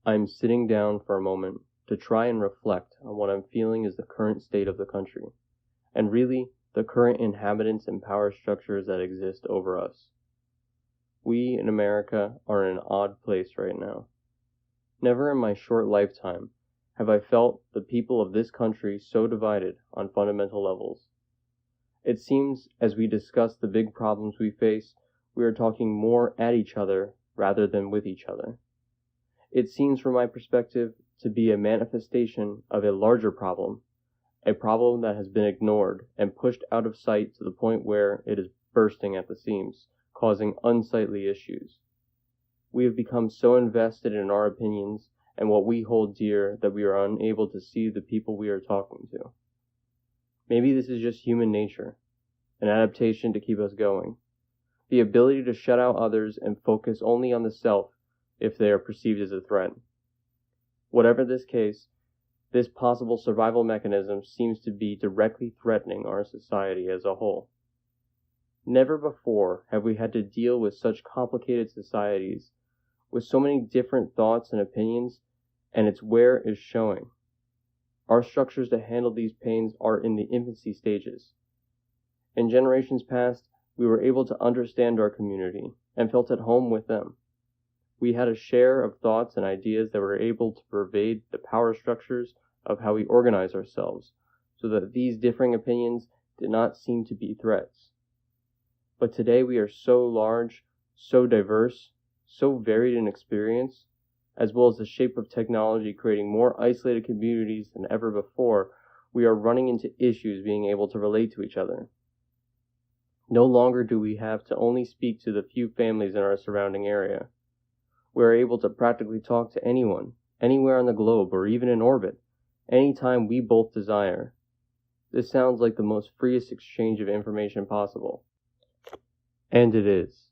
I'm sitting down for a moment to try and reflect on what I'm feeling is the current state of the country, and really the current inhabitants and power structures that exist over us. We in America are in an odd place right now. Never in my short lifetime have I felt the people of this country so divided on fundamental levels. It seems as we discuss the big problems we face, we are talking more at each other rather than with each other. It seems from my perspective to be a manifestation of a larger problem, a problem that has been ignored and pushed out of sight to the point where it is bursting at the seams, causing unsightly issues. We have become so invested in our opinions and what we hold dear that we are unable to see the people we are talking to. Maybe this is just human nature, an adaptation to keep us going. The ability to shut out others and focus only on the self if they are perceived as a threat. Whatever this case, this possible survival mechanism seems to be directly threatening our society as a whole. Never before have we had to deal with such complicated societies, with so many different thoughts and opinions, and its wear is showing. Our structures to handle these pains are in the infancy stages. In generations past, we were able to understand our community and felt at home with them. We had a share of thoughts and ideas that were able to pervade the power structures of how we organize ourselves, so that these differing opinions did not seem to be threats. But today we are so large, so diverse, so varied in experience, as well as the shape of technology creating more isolated communities than ever before, we are running into issues being able to relate to each other. No longer do we have to only speak to the few families in our surrounding area. We are able to practically talk to anyone, anywhere on the globe or even in orbit, anytime we both desire. This sounds like the most freest exchange of information possible. And it is.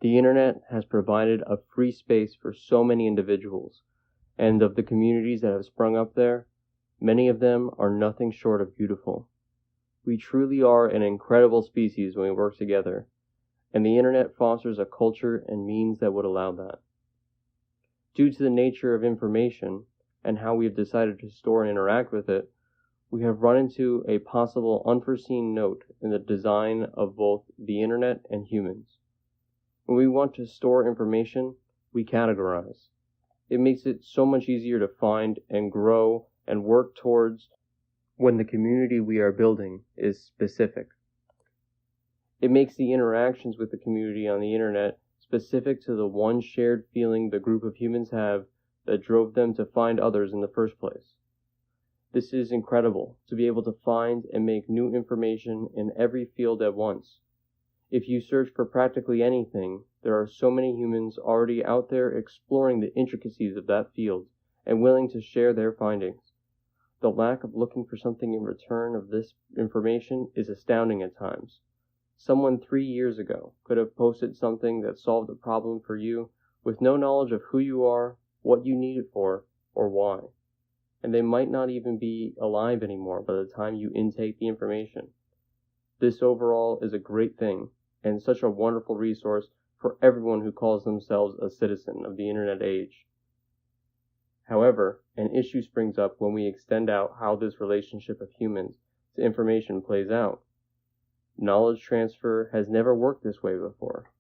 The internet has provided a free space for so many individuals, and of the communities that have sprung up there, many of them are nothing short of beautiful. We truly are an incredible species when we work together, and the internet fosters a culture and means that would allow that. Due to the nature of information and how we have decided to store and interact with it, we have run into a possible unforeseen note in the design of both the internet and humans. When we want to store information, we categorize. It makes it so much easier to find and grow and work towards when the community we are building is specific. It makes the interactions with the community on the internet specific to the one shared feeling the group of humans have that drove them to find others in the first place. This is incredible, to be able to find and make new information in every field at once. If you search for practically anything, there are so many humans already out there exploring the intricacies of that field and willing to share their findings. The lack of looking for something in return of this information is astounding at times. Someone 3 years ago could have posted something that solved a problem for you with no knowledge of who you are, what you need it for, or why. And they might not even be alive anymore by the time you intake the information. This overall is a great thing, and such a wonderful resource for everyone who calls themselves a citizen of the internet age. However, an issue springs up when we extend out how this relationship of humans to information plays out. Knowledge transfer has never worked this way before.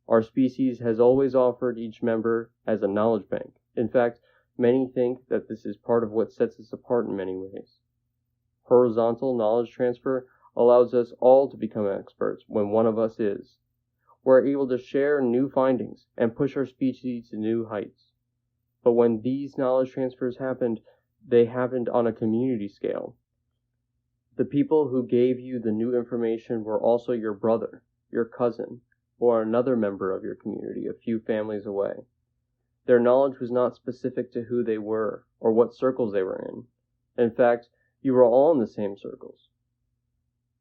Our species has always offered each member as a knowledge bank. In fact, many think that this is part of what sets us apart in many ways. Horizontal knowledge transfer allows us all to become experts when one of us is. We're able to share new findings and push our species to new heights. But when these knowledge transfers happened, they happened on a community scale. The people who gave you the new information were also your brother, your cousin, or another member of your community a few families away. Their knowledge was not specific to who they were or what circles they were in. In fact, you were all in the same circles.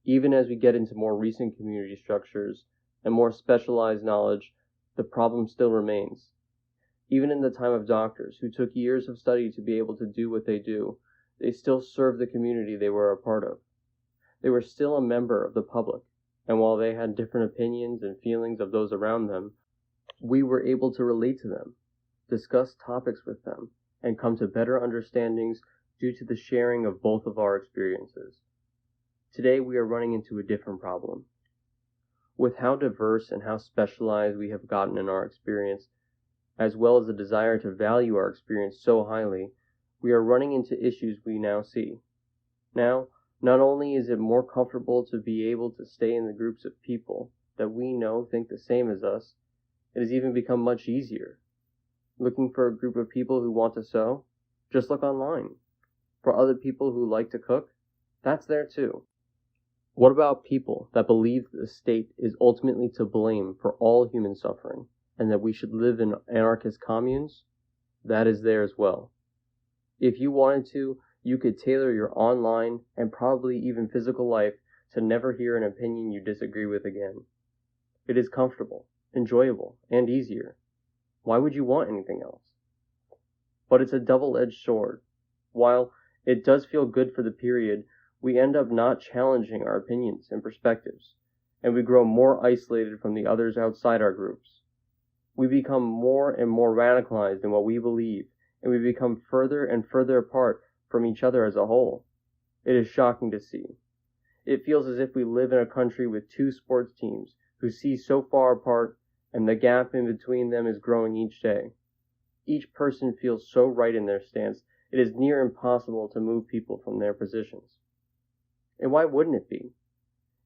Even as we get into more recent community structures and more specialized knowledge, the problem still remains. Even in the time of doctors, who took years of study to be able to do what they do, they still served the community they were a part of. They were still a member of the public, and while they had different opinions and feelings of those around them, we were able to relate to them. discuss topics with them, and come to better understandings due to the sharing of both of our experiences. Today we are running into a different problem. With how diverse and how specialized we have gotten in our experience, as well as the desire to value our experience so highly, we are running into issues we now see. Now, not only is it more comfortable to be able to stay in the groups of people that we know think the same as us, it has even become much easier. Looking for a group of people who want to sew? Just look online. For other people who like to cook? That's there too. What about people that believe that the state is ultimately to blame for all human suffering, and that we should live in anarchist communes? That is there as well. If you wanted to, you could tailor your online and probably even physical life to never hear an opinion you disagree with again. It is comfortable, enjoyable, and easier. Why would you want anything else? But it's a double-edged sword. While it does feel good for the period, we end up not challenging our opinions and perspectives, and we grow more isolated from the others outside our groups. We become more and more radicalized in what we believe, and we become further and further apart from each other as a whole. It is shocking to see. It feels as if we live in a country with two sports teams who see so far apart, and the gap in between them is growing each day. Each person feels so right in their stance, it is near impossible to move people from their positions. And why wouldn't it be?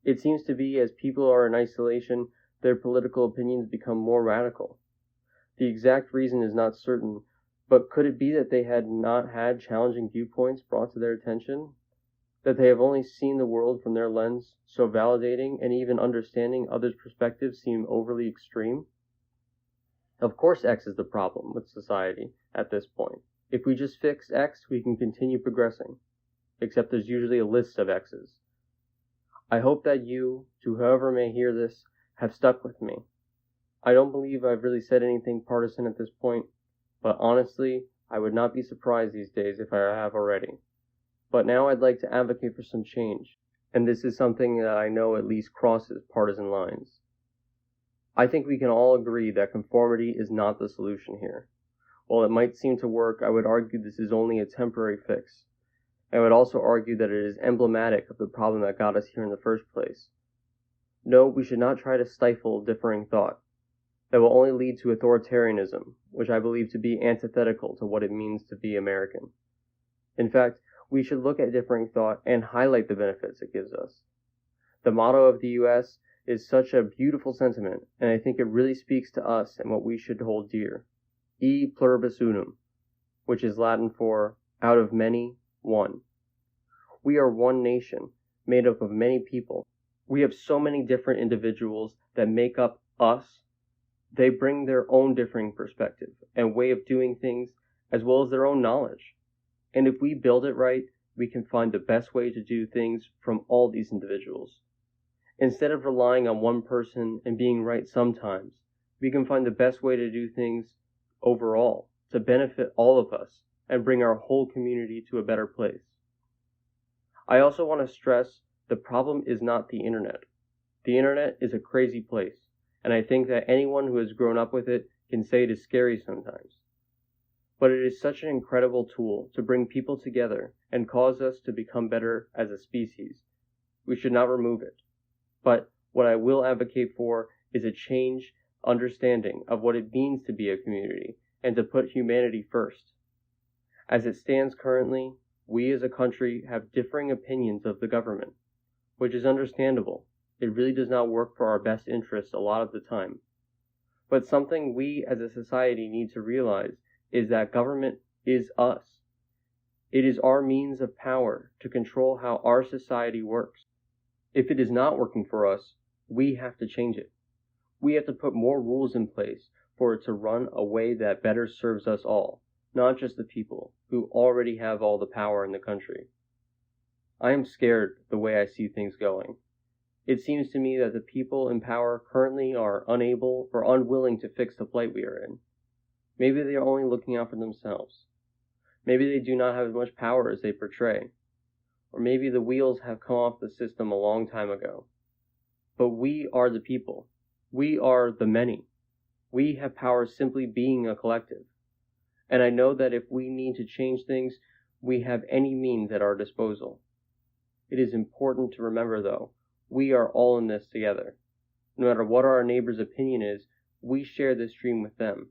It seems to be as people are in isolation, their political opinions become more radical. The exact reason is not certain, but could it be that they had not had challenging viewpoints brought to their attention? That they have only seen the world from their lens, so validating and even understanding others' perspectives seem overly extreme? Of course X is the problem with society at this point. If we just fix X, we can continue progressing. Except there's usually a list of X's. I hope that you, to whoever may hear this, have stuck with me. I don't believe I've really said anything partisan at this point, but honestly, I would not be surprised these days if I have already. But now I'd like to advocate for some change, and this is something that I know at least crosses partisan lines. I think we can all agree that conformity is not the solution here. While it might seem to work, I would argue this is only a temporary fix. I would also argue that it is emblematic of the problem that got us here in the first place. No, we should not try to stifle differing thought. That will only lead to authoritarianism, which I believe to be antithetical to what it means to be American. In fact, we should look at differing thought and highlight the benefits it gives us. The motto of the U.S. is such a beautiful sentiment, and I think it really speaks to us and what we should hold dear. E Pluribus Unum, which is Latin for out of many, one. We are one nation, made up of many people. We have so many different individuals that make up us. They bring their own differing perspective and way of doing things, as well as their own knowledge. And if we build it right, we can find the best way to do things from all these individuals. Instead of relying on one person and being right sometimes, we can find the best way to do things overall to benefit all of us and bring our whole community to a better place. I also want to stress the problem is not the internet. The internet is a crazy place, and I think that anyone who has grown up with it can say it is scary sometimes. But it is such an incredible tool to bring people together and cause us to become better as a species. We should not remove it. But what I will advocate for is a changed understanding of what it means to be a community and to put humanity first. As it stands currently, we as a country have differing opinions of the government, which is understandable. It really does not work for our best interests a lot of the time. But something we as a society need to realize is that government is us. It is our means of power to control how our society works. If it is not working for us, we have to change it. We have to put more rules in place for it to run a way that better serves us all, not just the people who already have all the power in the country. I am scared the way I see things going. It seems to me that the people in power currently are unable or unwilling to fix the plight we are in. Maybe they are only looking out for themselves. Maybe they do not have as much power as they portray. Or maybe the wheels have come off the system a long time ago. But we are the people. We are the many. We have power simply being a collective. And I know that if we need to change things, we have any means at our disposal. It is important to remember, though, we are all in this together. No matter what our neighbor's opinion is, we share this dream with them.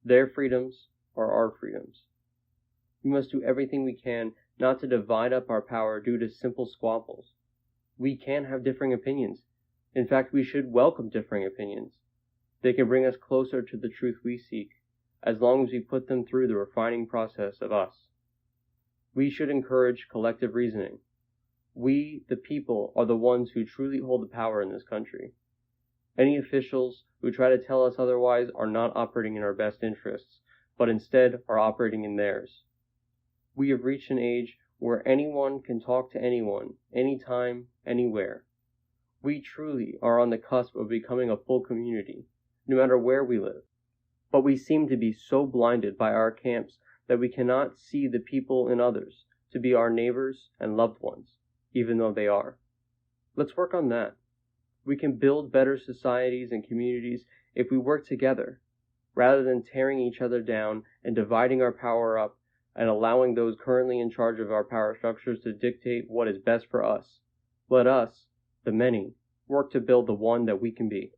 Their freedoms are our freedoms. We must do everything we can not to divide up our power due to simple squabbles. We can have differing opinions. In fact, we should welcome differing opinions. They can bring us closer to the truth we seek, as long as we put them through the refining process of us. We should encourage collective reasoning. We, the people, are the ones who truly hold the power in this country. Any officials who try to tell us otherwise are not operating in our best interests, but instead are operating in theirs. We have reached an age where anyone can talk to anyone, anytime, anywhere. We truly are on the cusp of becoming a full community, no matter where we live. But we seem to be so blinded by our camps that we cannot see the people in others to be our neighbors and loved ones, even though they are. Let's work on that. We can build better societies and communities if we work together, rather than tearing each other down and dividing our power up and allowing those currently in charge of our power structures to dictate what is best for us. Let us, the many, work to build the one that we can be.